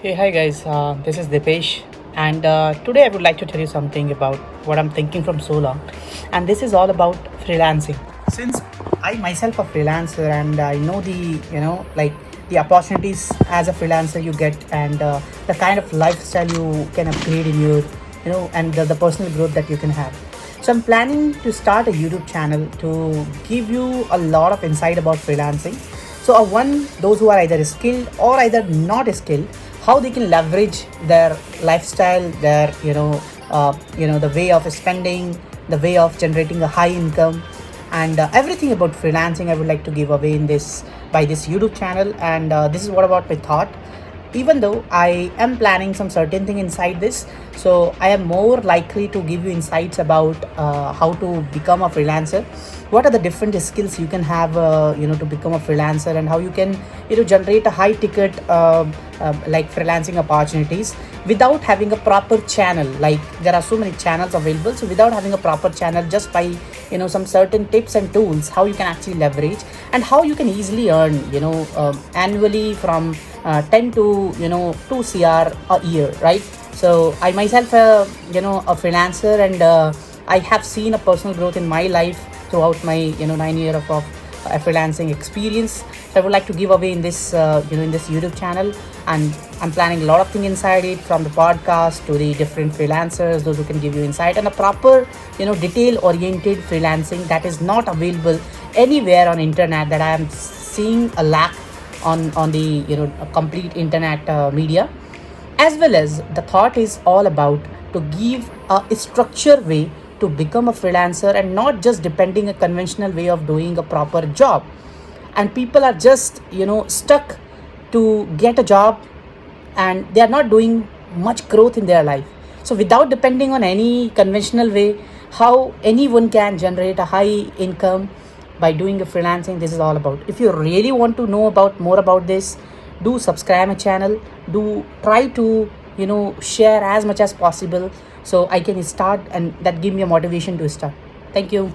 Hey, hi guys, this is Dipesh, and today I would like to tell you something about what I'm thinking from so long, and this is all about freelancing. Since I myself a freelancer, and I know the opportunities as a freelancer you get, and the kind of lifestyle you can upgrade in your and the personal growth that you can have. So I'm planning to start a YouTube channel to give you a lot of insight about freelancing. So one, those who are either skilled or either not skilled, how they can leverage their lifestyle, their the way of spending, the way of generating a high income, and everything about freelancing. I would like to give away in this by this YouTube channel, and this is what about my thought. Even though I am planning some certain thing inside this, so I am more likely to give you insights about how to become a freelancer, what are the different skills you can have to become a freelancer, and how you can generate a high ticket like freelancing opportunities without having a proper channel. Like there are so many channels available, so without having a proper channel, just by some certain tips and tools, how you can actually leverage and how you can easily earn annually from 10 to 2 cr a year, right? So I myself a freelancer, and I have seen a personal growth in my life throughout my 9 year of freelancing experience. So I would like to give away in this in this YouTube channel, and I'm planning a lot of things inside it, from the podcast to the different freelancers, those who can give you insight, and a proper detail oriented freelancing that is not available anywhere on internet, that I am seeing a lack on the complete internet media. As well as the thought is all about to give a structure way to become a freelancer, and not just depending a conventional way of doing a proper job. And people are just stuck to get a job, and they are not doing much growth in their life. So without depending on any conventional way, how anyone can generate a high income by doing a freelancing, this is all about. If you really want to know about more about this, do subscribe my channel, do try to share as much as possible, so I can start, and that give me a motivation to start. Thank you.